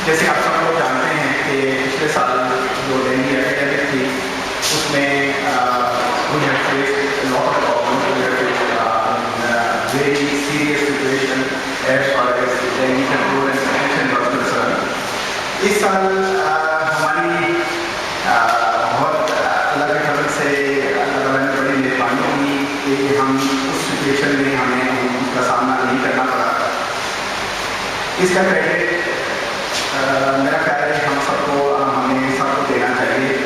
جیسے آپ سب لوگ جانتے ہیں کہ پچھلے سال جو ڈینگی ایپیڈیمک تھی اس میں very serious situation as far as dengue control and prevention was concern. اس سال ہماری بہت اللہ کے فضل سے اللہ تعالیٰ نے بڑی مہربانی کی کہ ہم اس سچویشن میں ہمیں ان کا سامنا نہیں کرنا پڑا. اس کا کریڈٹ میرا خیال ہے ہم سب کو ہمیں سب کو دینا چاہیے.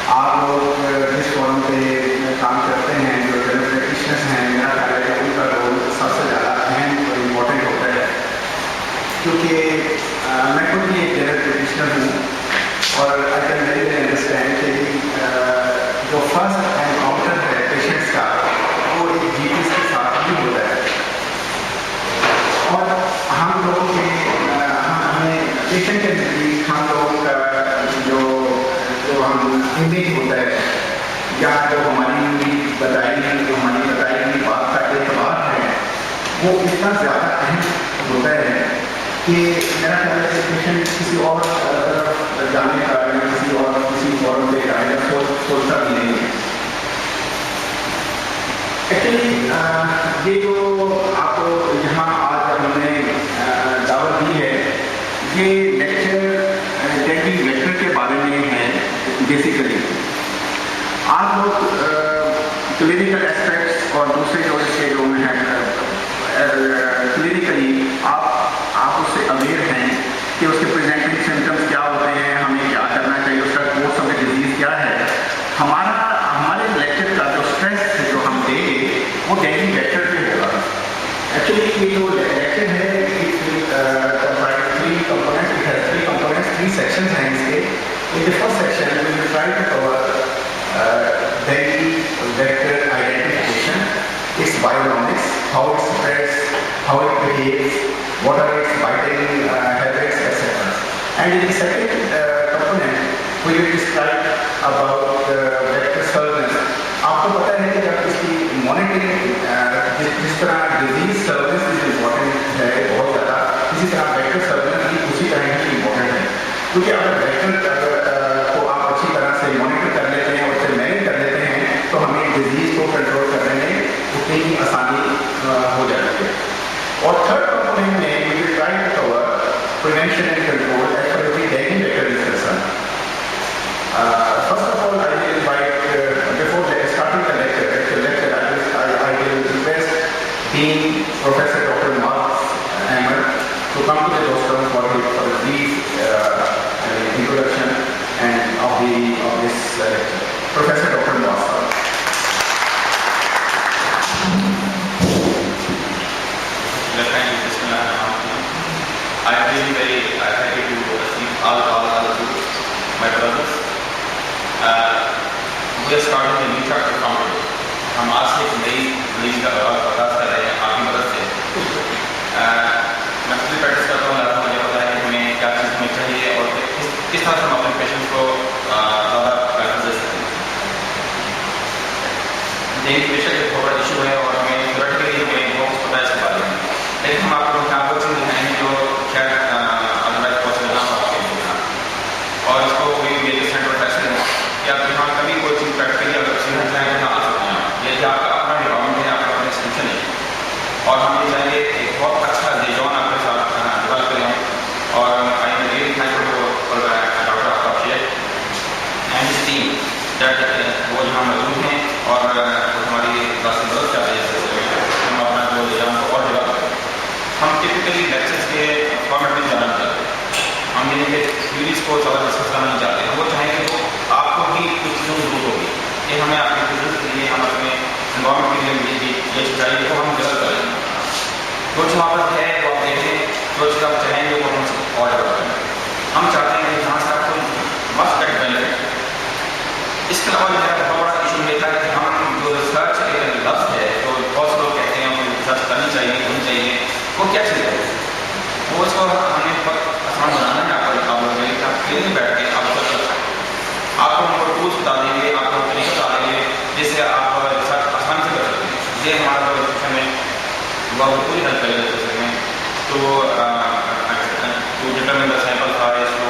آپ لوگ جس فورم پہ کام کرتے ہیں جو جنرل پریکٹیشنرز ہیں میرا خیال ہے ان کا رول سب سے زیادہ اہم اور امپورٹنٹ ہوتا ہے کیونکہ میں خود بھی ایک جنرل پریکٹیشنر ہوں اور I can very well understand کہ جو فرسٹ انکاؤنٹر ہے پیشنٹس کا وہ ایک جی پی کے ساتھ ہی ہوتا ہے اور ہم لوگوں کے ہمیں پیشنٹ کے نزدیک ہم لوگوں کا جو ہم امیج ہوتا ہے یا جو ہماری بتائی ہوئی بات کا اعتبار ہے وہ اتنا زیادہ اہم ہوتا ہے کہ میرا خیال ہے کہ پیشنٹ کسی اور طرف جانے کا یا کسی فورم پہ جانے کا سوچتا بھی نہیں ہے. ایکچولی یہ جو آپ کو یہاں آج ہم نے دعوت دی ہے یہ لیکچر ڈینگی ویکٹر کے بارے میں ہے. بیسیکلی آپ لوگ کلینکل اسپیکٹس اور دوسرے جو اس کے جو ہیں کلینکلی آپ اس سے اویئر ہیں کہ اس کے پریزنٹنگ سمٹمس کیا ہوتے ہیں, ہمیں کیا کرنا چاہیے, اس کا کورس آف ڈیزیز کیا ہے. ہمارے لیکچر کا جو اسٹریس جو ہم دیں گے وہ ڈینگی ویکٹر پہ ہوگا. ایکچولی یہ جو لیکچر ہے تھری سیکشنز ہیں اس کے. In the first section, we will try to cover dengue vector identification, its bionomics, how it spreads, how it behaves, what are its biting habits, etc. And in the second component, we will describe about vector surveillance. آپ کو پتہ ہے کہ جب اس کی monitoring جس طرح disease service important ہے بہت زیادہ, اسی طرح ویکٹر سرویلنس بھی اسی طرح ہی امپورٹنٹ ہے کیونکہ اگر ویکٹر کو آپ اچھی طرح سے مانیٹر کر لیتے ہیں اور اسے مینیج کر لیتے ہیں تو ہمیں ڈیزیز کو کنٹرول کرنے میں اتنی ہی آسانی ہو جاتی ہے. اور تھرڈ کمپوننٹ میں we will try to cover prevention and control as far every dengue vector is concern. First of all, I will invite, before starting the lecture, I will request Dean Professor Dr. Mark Ahmed to come to the rostrum for a brief introduction and of this lecture. Professor Dr. Mark. I feel very happy to receive all of you, my brothers. We are starting a new chapter from today. ہم آج سے ایک نئی release کا آغاز کر رہے ہیں آپ کی مدد سے. میں خود پریکٹس کرتا ہوں, لہٰذا مجھے پتا ہے کہ ہمیں کیا چیز ہونی چاہیے اور کس طرح سے ہم اپنے پیشنٹ کو زیادہ پریفرنس دے سکتے ہیں. ڈینگی پیشنٹ ایک بہت بڑا ایشو ہے اور ہمیں تھیوریٹیکلی ہمیں بہت پتا ہے اس کے بارے میں, لیکن ہم آپ کو یہاں وہ چیز دکھائیں گے جو شاید ادروائز پاسبل نہ ہو آپ کے لیے. اور اس کو we make a centre of excellence کہ آپ یہاں کبھی کوئی چیز پریکٹیکلی اگر سیکھنا چاہیں تو یہاں آ سکتے ہیں. یہ کہ آپ کا اپنا ڈپارٹمنٹ ہے, آپ کا اپنا انسٹیٹیوشن ہے اور ہم یہ چاہیں گے ایک بہت اچھا لیجون آپ کے ساتھ ڈیولپ کریں. اور I am really thankful for doctor Aftab Sheikh and his team that وہ یہاں موجود ہیں اور ہماری کلاس کی مدد چاہتے ہیں ہم اپنا جو لیجون کو اور ڈیولپ کریں. ہم ٹپکلی لیکچرس کے فارمیٹ میں جانا چاہتے ہیں. ہم یہ کہ تھیوریز کو زیادہ ڈسکس کرنا نہیں چاہتے. ہم وہ چاہیں کہ وہ آپ کو بھی کچھ چیزوں کی ضرورت ہوگی کہ ہمیں اپنے بزنس کے لیے, ہم اپنے انوائرمنٹ کے لیے یہ چیز چاہیے تو ہم ڈسکس کریں. جو چیز وہاں پر ہے وہ آپ دیکھیں, جو چیز آپ چاہیں گے وہ ہم سے اور ڈیولپ کریں. ہم چاہتے ہیں کہ جہاں سے آپ کو مسٹ گیٹ بینیفٹ. اس کے علاوہ میرا بہت بڑا ایشو یہ تھا کہ ہم جو ریسرچ ایک لفظ ہے تو بہت سے لوگ کہتے ہیں کہ ریسرچ کرنی چاہیے, ہونی چاہیے, وہ کیا چیز ہے وہ اس کو ہمیں بہت آسان بنانا ہے. آپ لوگ میرے ساتھ کلینک بیٹھ کے آپ کو ہم کو ٹولس بتا دیں گے, آپ کو طریقہ بتا دیں گے جس سے آپ ریسرچ آسانی سے کر سکتے ہیں. یہ ہمارا جو انسٹیٹیوشن ہے وہ پوری ہیلپ کرے گا. to determine the sample size, to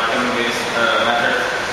determine various methods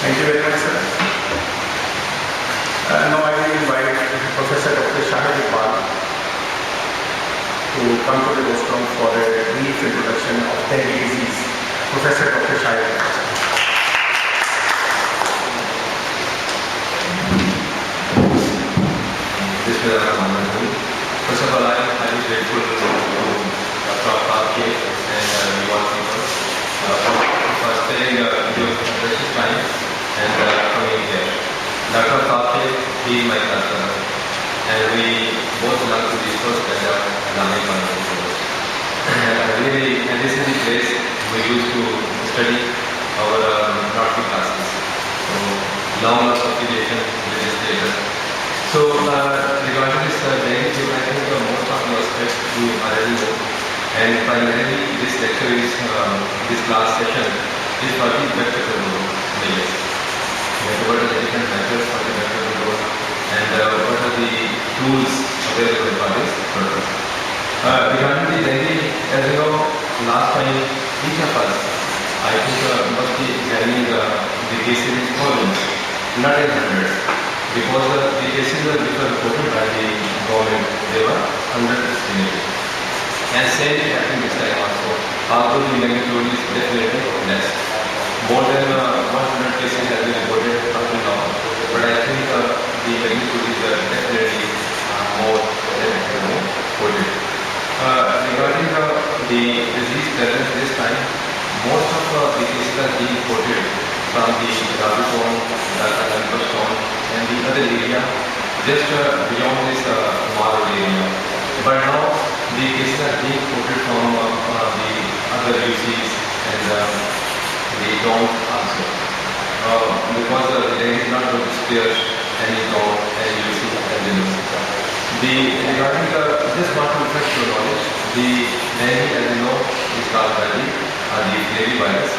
Thank you very much, sir. Now I will invite Professor Dr. Shahid Iqbal to come to the rostrum for a brief introduction of dengue disease. Professor Dr. Shahid Iqbal. First of all, I am highly grateful to Dr. Apake and Yuval people for staying your precious time and coming here. Dr. Apake, he is my classmate and we both belong to the first batch of Islamic conversations. And this is the place we used to study our Nazi classes. So, long affiliation with this data. So, regarding this dengue fever, I think most of the aspects you already know. And primarily, this lecture is, this last session is for the vector control measures. What are the different methods for the vector control and what are the tools available for this purpose. Regarding the dengue, as you know, last time each of us, I think must be examining the cases in thousands, not in hundreds. Because the cases which were reported by the government, they were underestimated. And same is happening this time also. Although the magnitude is definitely less. More than 100 cases have been reported up to now. But I think the magnitude is definitely more than reported. Regarding the disease prevalence this time, most of the cases are being reported from the Rabi zone, the zone, and the other area just beyond this Maro area. But now the cases are being reported from the other UCs and the towns also. Because the dengue is not going to spare any town and UC and the regarding this not to refresh your knowledge, the dengue as you know is caused by the flavivirus,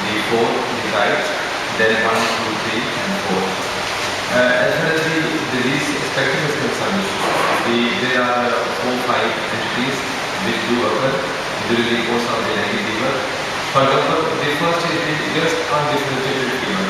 the 4, the types, then 1, 2, 3 and 4. As far as the disease spectrum is concerned, there are 4, 5 entities which do occur during the course of the dengue fever. For example, the first is the just undifferentiated fever.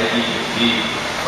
IgE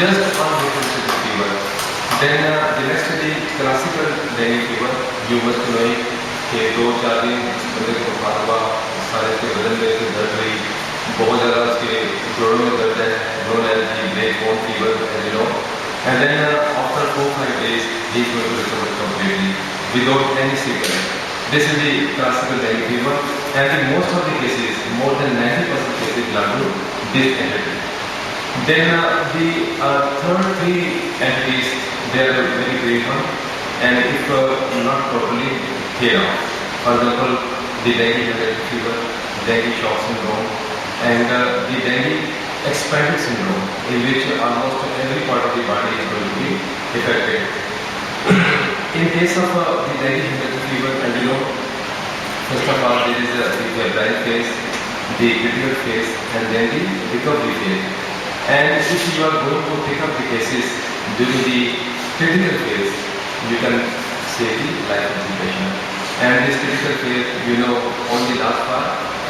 just undifferentiated fever. Then the next is the classical dengue fever. You must know کہ 2-4 دن بندے کو بخار ہوا, سارے اس کے بدن میں سے درد ہوئی, بہت زیادہ اس کے جوڑوں میں درد ہے, known as the black bone fever, as you know. And then after 4-5 days, he is going to recover completely without any sequelae. This is the classical dengue fever, and in most of the cases, more than 90% cases belong to this entity. Then the third 3 entities, they are very great one, and if not properly taken out. For example, the dengue hemorrhagic fever, dengue shock syndrome, and the dengue expanded syndrome, in which almost every part of the body is going to be affected. In case of the dengue hemorrhagic fever, and you know, first of all, there is the febrile phase, the critical phase, and then the recovery phase. And if you are going to pick up the cases during the critical phase, you can save the life of the patient. And this critical phase, you know, only lasts for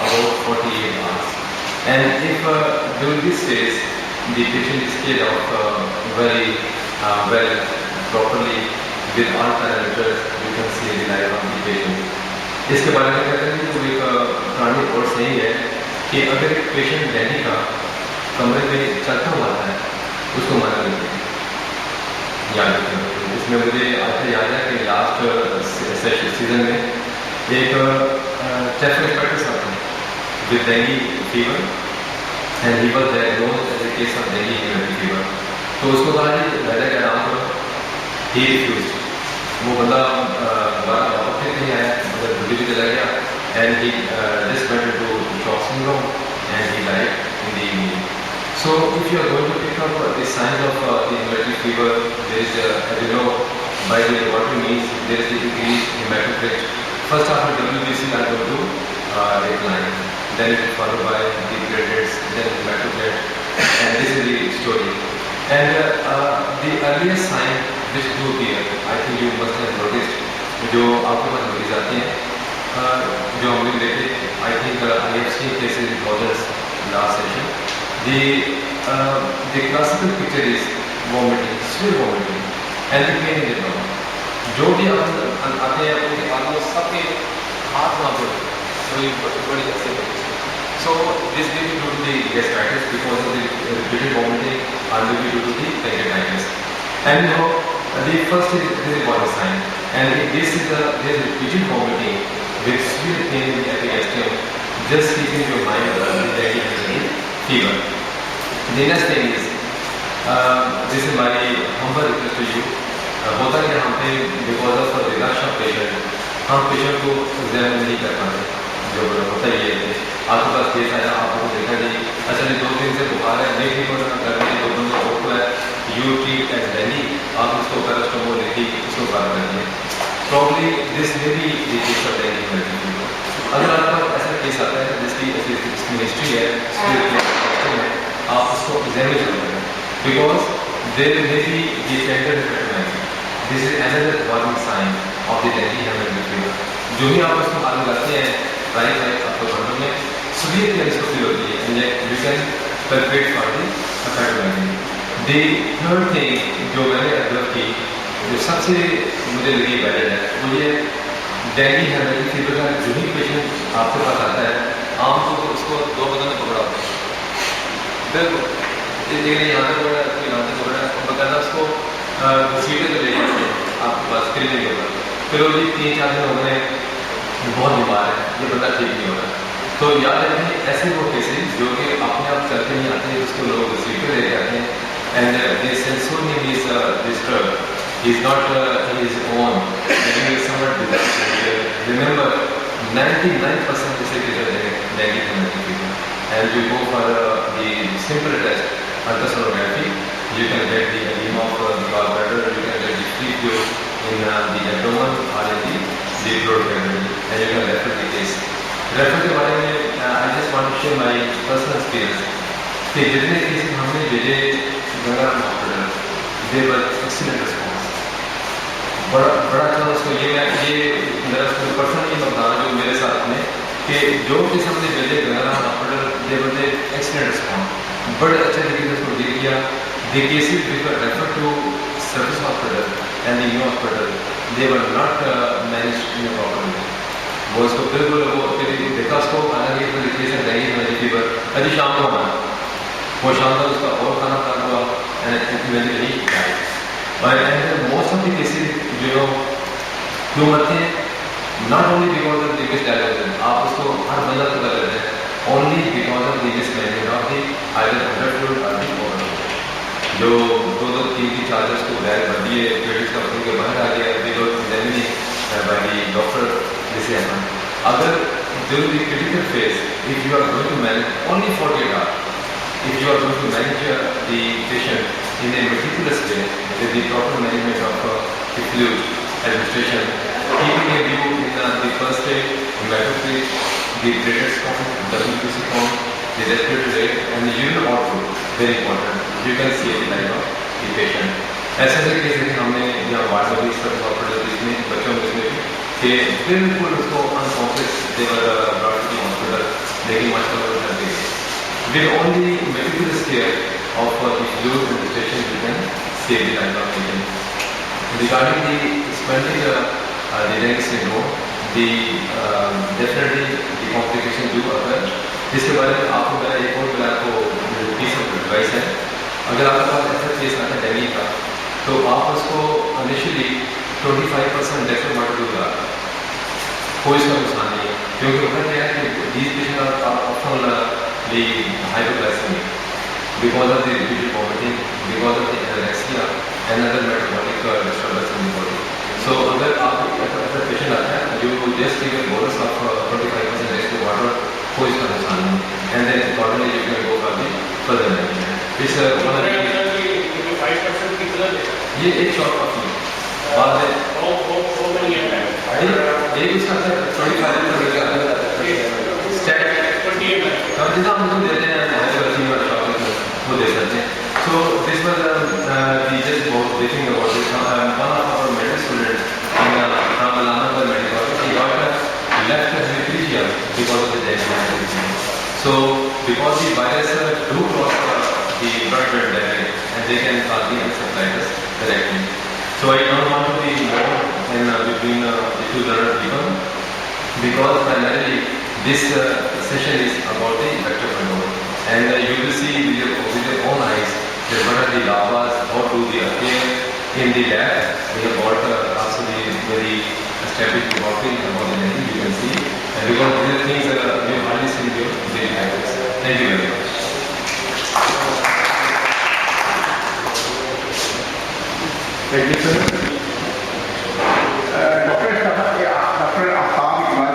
about 48 hours. And if during this phase, the patient is cared of very well, properly, with all parameters, you can save the life of the patient. اس کے بارے میں کہتے ہیں کہ ایک پرانی report صحیح ہے کہ اگر ایک پیشنٹ ڈینگی کا کمرے میں چلتا ہوا ہے, اس کو مانا نہیں ہے. یاد رکھیں, اس میں مجھے آج یاد ہے کہ لاسٹ سیزن میں ایک چیف انسپیکٹر صاحب تھے with dengue fever, and he was diagnosed as a case of dengue haemorrhagic fever. تو اس کو کہا جی بیٹا کا نام کرو, ہی ریفیوزڈ. وہ بندہ دوبارہ واپس نہیں آیا, مگر ڈیوٹی بھی چلا گیا, and he just went into shock syndrome and he died in the evening. So if you are going to pick up the signs of the hemorrhagic fever, there is, as you know, by the laboratory means there is the increased hematocrit. First after WBC are going to decline, then it is followed by the platelets, then hematocrit, and this is the story. And the earliest sign which do appear, I think you must have noticed, جو آپ کے پاس مریض آتے ہیں, جو ہم نے دیکھے, I think I have seen cases in thousands last session. The classical picture is vomiting, severe vomiting, and the pain in the stomach. جو بھی آتے ہیں ان کے آلموسٹ سب کے ہاتھ وہاں پہ بڑی اچھے ہوتی ہے. So this may be due to the gastritis because of the repeated vomiting, or maybe due to the pancreatitis. And you know, the first is a warning sign, and if this is there is repeated vomiting with severe pain in the epigastrium, just keep in your mind the dengue hemorrhagic fever. The next thing is, this is my humble request to you. ہوتا کہ ہم پہ because of the rush of patient, ہم patient کو examine نہیں کر پاتے. جو ہوتا ہی ہے, آپ کے پاس کیس آیا, آپ کو دیکھا جی اچھا جی 2 دن سے بخار ہے, نہیں ٹھیک ہونا, گھر میں 2 بندوں کو اوپر ہے, یو ٹریٹ ایز ڈینگی, آپ اس کو پیراسٹامول لکھی اس کو بات کر دیں. پرابلی دس میں بھی یہ کیس آف ڈینگی ہے. اگر آپ کا ایسا کیس آتا ہے جس کی ہسٹری ہے, آپ اس کو ایگزامن ضرور کریں, because there may be the tender effect. This is another warning sign of the dengue hemorrhagic fever. جو بھی آپ اس کو حال لگاتے ہیں, رائٹ آپ کو گھروں میں سویت میں اس کو فیل ہوتی ہے, and you can prepare for the effect. The third thing جو میں نے آبزرو کی, جو سب سے مجھے لگی ویلڈ ہے, وہ یہ ڈینگی ہیموررھیک فیور کا جو بھی پیشنٹ آپ کے پاس آتا ہے, عام طور پر اس کو 2 بدن میں پکڑا ہوتا ہے. بالکل یہاں تک پکڑا ہے, یہاں تک پکڑا ہے, اور باقاعدہ اس کو سیٹیں پہ لے جاتے ہیں آپ کے پاس کلینک کے اوپر. پھر وہ بھی 3-4 دن ہو گئے, بہت بیمار ہے, یہ بندہ ٹھیک نہیں ہو رہا. تو یاد رکھیں ایسے وہ کیسز جو کہ اپنے آپ چل کے نہیں آتے, اس کو لوگ سیٹ پہ لے کے آتے ہیں, and the sensoring is disturbed, he is not his own, remember 99% اسے dengue haemorrhagic fever. And you go for the simple test, ultrasonography, you can get the edema of the gallbladder, you can get the free fluid in the abdomen or in the blood cavity, and you can refer the case. Refer کے بارے میں I just want to share my personal experience کہ جتنے cases ہم نے بھیجے Ganga Ram hospital, they were excellent response. بڑا اچھا اس کو یہ میرا پرسنلی بتانا جو میرے ساتھ میں کہ جو کیس ہم نے بھیجے Ganga Ram hospital, they were the excellent response. بڑے اچھے طریقے سے اس کو ڈیل کیا, the cases which were referred to service hospital and the new hospital, they were not managed in a proper way. وہ اس کو بالکل وہ دیکھا اس کو حالانکہ ریپلیسن رہی ہے میری فیور ابھی شام کو آنا وہ شام کو اس کا اور کھانا خراب ہوا موسٹ آف دی کیسز جو کیوں مرتے ہیں not only because of the miss diagnosis آپ اس کو ہر بندہ کو کر لیتے ہیں only because of the miss management of the either under fluid اور دی اوور جو دو دو تین چارجرس کو غیر بھر دیے پیٹس کا پھول کے باہر آ گیا بائی دی ڈاکٹر جیسے اگر during the critical phase, if you are going to manage only 48 hours, if you are going to manage the patient in a meticulous way with the proper management of the fluid administration, keeping a view in the first aid, hematocrit, the platelets count, WBC count, the respiratory rate and the urine output, very important. You can see the line of the patient. ایسے case ہیں ہم نے یہاں ward میں بھی اس طرح hospital جس میں بچوں میں بھی کہ بالکل اس کو انکمپلیکس دیور براڈلی ہاسپٹل لیکن ماشاء اللہ کر دی with only medicals care of the fluid administration you can save the life of patient regarding the spending the ring syndrome the definitely the complication جو اگر جس کے بارے میں آپ کو میرا ایک اور میرا کو پیس آف ایڈوائس ہے اگر آپ کے پاس ایسا کیس آتا ہے ڈینگی کا تو آپ اس کو انیشلی 25% ڈیفر واٹر دو گا کوئی اس کا نقصان نہیں ہے کیونکہ ہوتا کیا ہے کہ these patient often the hypoglycaemia because of the repeated vomiting because of the anorexia and other metabolic disturbance in the body so اگر آپ ایسا پیشنٹ آتا ہے جو just take a bolus of 25% differ water کوئی اس کا نقصان نہیں and then accordingly you can go for the further management یہ ایک شارٹ آف بعد میں ایک اس کا جتنا ہم کو دیتے ہیں وہ دے سکتے ہیں سو دس واز جسٹ دیکھنگ about this one of our medal student from Allama medical he got left hemiplegia because of the so because the virus do cross the blood-brain barrier and they can cause the encephalitis directly. So I don't want to be more in between the two learned people because primarily this session is about the vector control and you will see with your own eyes that what are the lavas, how do they appear in the lab. We have got also the very established laboratory about the dengue you can see and because these are things you have hardly seen in your daily practice. Thank you very much. Thank you, sir. Dr. Aftab Iqbal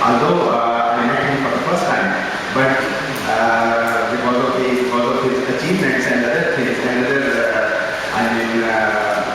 although I met him for the first time but because of his achievements and other things and other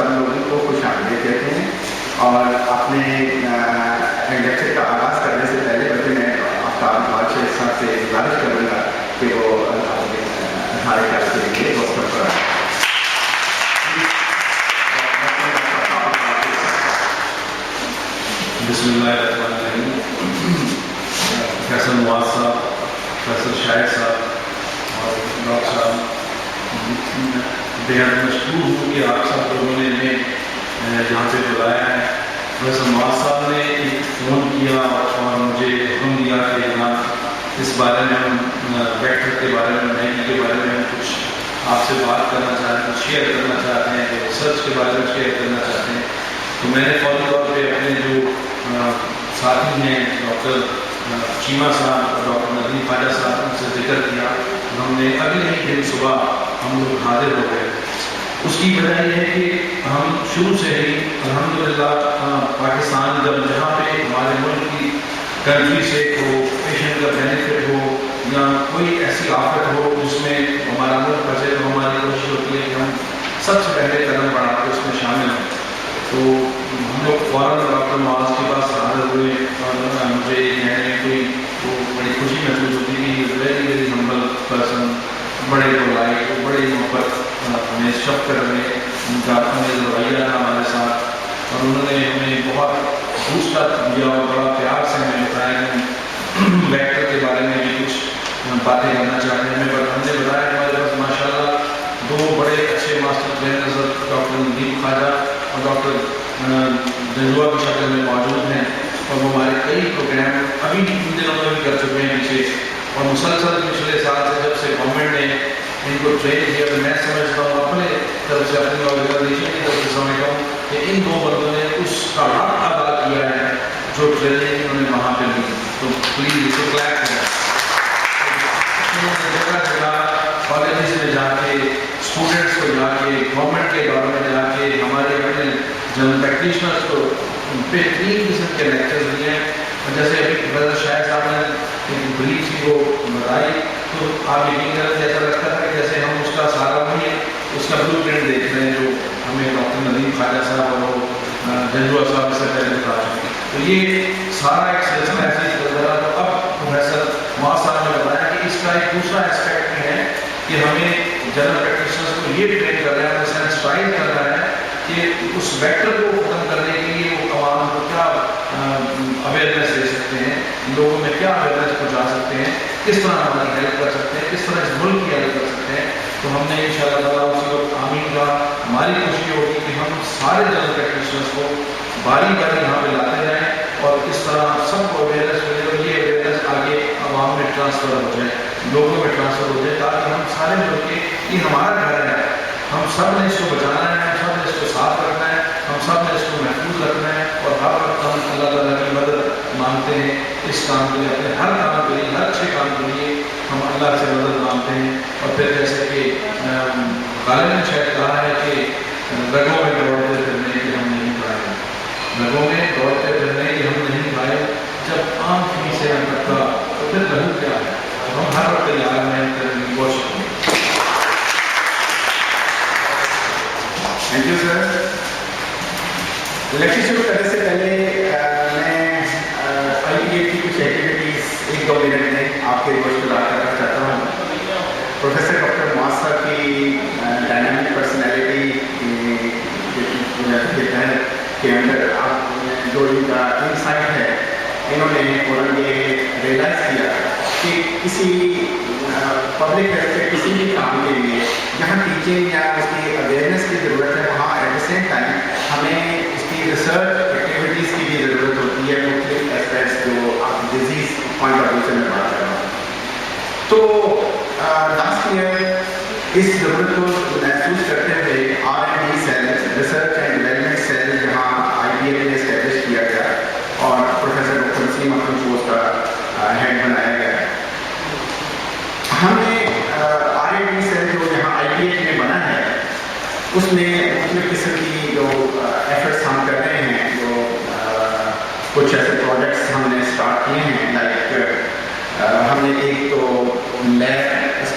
سب لوگوں کو خوش آمدید کہتے ہیں. اور اپنے lecture کا آغاز کرنے سے پہلے بلکہ میں آفتاب بادشاہ صاحب سے گزارش کروں گا کہ وہ ہمارے کلاس کے لیے وقت پر بسم اللہ الرحمن الرحیم. فیصل نواز صاحب, فیصل شاہد صاحب اور ڈاکٹر صاحب, بےحد مشکور ہوں کہ آپ سب لوگوں نے ہمیں یہاں پہ بلایا ہے. فیصل نواز صاحب نے ایک فون کیا اور مجھے حکم دیا کہ جناب اس بارے میں ہم ویکٹر کے بارے میں, نئی کے بارے میں ہم کچھ آپ سے بات کرنا چاہتے ہیں, کچھ شیئر کرنا چاہتے ہیں, ریسرچ کے بارے میں شیئر کرنا چاہتے ہیں. تو میں نے فوری طور پہ اپنے جو ساتھی ہیں ڈاکٹر چیمہ صاحب اور ڈاکٹر ندیم خواجہ صاحب ان سے ذکر کیا. ہم نے اگلے ہی دن صبح ہم لوگ حاضر ہو گئے. اس کی وجہ یہ ہے کہ ہم شروع سے ہی الحمدللہ پاکستان جب جہاں پہ ہمارے ملک کی کنٹری سے کو پیشنٹ کا بینیفٹ ہو یا کوئی ایسی آفت ہو جس میں ہمارا ملک بچے, تو ہماری کوشش ہوتی ہے کہ ہم سب سے پہلے قدم بڑھا کے اس میں شامل ہوں. تو ہم لوگ فوراً ڈاکٹر نواز کے پاس حاضر ہوئے اور مجھے کہنے کوئی وہ بڑی خوشی محسوس ہوتی کہ ویری ویری ہمبل پرسن, بڑے لائق, بڑی محبت ہمیں شفقت میں ان کا رویہ تھا ہمارے ساتھ. اور انہوں نے ہمیں بہت دوسرا دیا اور بڑا پیار سے ہمیں بتایا کہ ویکٹر کے بارے میں بھی کچھ باتیں کرنا چاہتے ہیں. ہم نے بتایا کہ ہمارے پاس ماشاء اللہ دو بڑے اچھے ماسٹر ٹرینر ڈاکٹر ندیم خواجہ اور ڈاکٹر جنجوا کی شکل میں موجود ہیں, اور وہ ہمارے کئی پروگرام ابھی ان دنوں میں بھی کر چکے ہیں پیچھے. اور مسلسل پچھلے سال سے جب سے گورنمنٹ نے ان کو ٹرین کیا, تو میں سمجھتا ہوں اپنے طرف سے, اپنی آرگنائزیشن کی طرف سے سمجھتا ہوں کہ ان دو بندوں نے اس کا حق ادا کیا ہے جو ٹریننگ انہوں نے وہاں پہ لی. تو پلیز اس کو کلیپ کریں. جگہ جگہ کالجز میں جا کے, اسٹوڈنٹس کو جا کے, گورنمنٹ کے اداروں میں جا کے ہمارے اپنے جنرل پریکٹیشنرس کو بہترین قسم کے لیکچرز دیے ہیں. جیسے ابھی برادر شاہد صاحب نے ایک بریف سی وہ بتائی, تو آپ یقین کریں ایسا لگتا تھا کہ جیسے ہم اس کا سارا وہی اس کا بلو پرنٹ دیکھ رہے ہیں جو ہمیں ڈاکٹر ندیم خواجہ صاحب اور جنجوا صاحب سے پہلے بتا چکے ہیں. تو یہ سارا ایک سلسلہ ایسے ہی چل رہا. تو اب پروفیسر نواز صاحب نے بتایا کہ اس کا ایک دوسرا اسپیکٹ بھی ہے کہ ہمیں جنرل پریکٹیشنرس کو یہ ٹرین کر رہا ہے, سینسٹائز کر رہا ہے کہ اس ویکٹر کو ختم کرنے کے لیے وہ عوام کو کیا اویئرنیس دے سکتے ہیں, لوگوں میں کیا اویئرنیس پہنچا سکتے ہیں, کس طرح ہماری ہیلپ کر سکتے ہیں, کس طرح اس ملک کی ہیلپ کر سکتے ہیں. تو ہم نے ان شاء اللہ تعالیٰ اسی وقت آمین کا ہماری کوشش ہوگی کہ ہم سارے جنرل پریکٹیشنرس کو باری باری یہاں پہ لاتے جائیں اور اس طرح سب کو اویئرنیس ملے اور یہ اویئرنیس آگے عوام میں ٹرانسفر ہو جائے, لوگوں میں ٹرانسفر ہو جائے, تاکہ ہم سارے مل کے یہ ہمارا گھر ہے, ہم سب نے اس کو بچانا ہے, ہم سب نے اس کو صاف رکھنا ہے, ہم سب نے اس کو محفوظ رکھنا ہے. اور ہر وقت ہم اللہ تعالیٰ کی مدد مانگتے ہیں اس کام کے لیے, اپنے ہر کام کے لیے, ہر اچھے کام کے لیے ہم اللہ سے مدد مانگتے ہیں. اور پھر جیسے کہ غالب نے شاید کہا ہے کہ رگوں میں دوڑتے پھرنے کے ہم نہیں پائے, رگوں میں دوڑتے پھرنے کے ہم نہیں پائے, جب آنکھ ہی سے ہم رکھا تو پھر لہو کیا ہے. تو ہم ہر وقت تیار ہیں کرنے کی کوشش کریں. Thank you sir. لیکچر شروع کرنے سے پہلے میں آئی پی ایف کی کچھ ایکٹیویٹیز 1-2 منٹ میں آپ کے گوشت کو یاد کرنا چاہتا ہوں. پروفیسر ڈاکٹر نواز صاحب کی ڈائنامک پرسنالٹی کے اندر آپ جو ان کا انسائٹ ہے, انہوں نے فوراً یہ ریئلائز کیا کہ کسی پبلک ہیلتھ کے کسی بھی کام کے لیے جہاں ٹیچنگ یا اس کی اویئرنیس کی ضرورت ہے, وہاں ایٹ دا سیم ٹائم ہمیں اس کی ریسرچ ایکٹیویٹیز کی بھی ضرورت ہوتی ہے, مختلف ایسپیکٹس جو آپ ڈیزیز پوائنٹ آف ویو سے میں بات کر رہا ہوں. تو لاسٹ ایئر اس ضرورت کو محسوس کرتے ہوئے R&D cell, research and development cell جہاں IPF نے اسٹیبلش کیا گیا اور پروفیسر ڈاکٹر وسیم اکرم کو اس کا ہیڈ بنایا گیا. ہم نے R&D سیل جو یہاں IPF میں بنا ہے اس میں مختلف قسم کی جو ایفرٹس ہم کر رہے ہیں, جو کچھ ایسے پروجیکٹس ہم نے اسٹارٹ کیے ہیں, لائک ہم نے ایک تو lab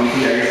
BTIs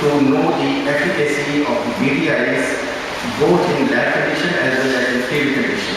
to know the efficacy of BTIs both in lab condition as well as in field condition.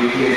BTIs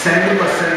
70%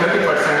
30%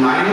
9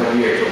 WHO,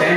10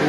2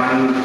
1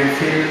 MPhil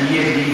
PhD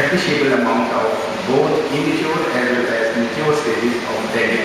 appreciable amount of both immature as well as mature stages of dengue.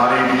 R&D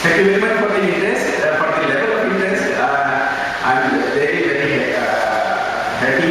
Thank you very much for the interest, for the level of interest. I'm very happy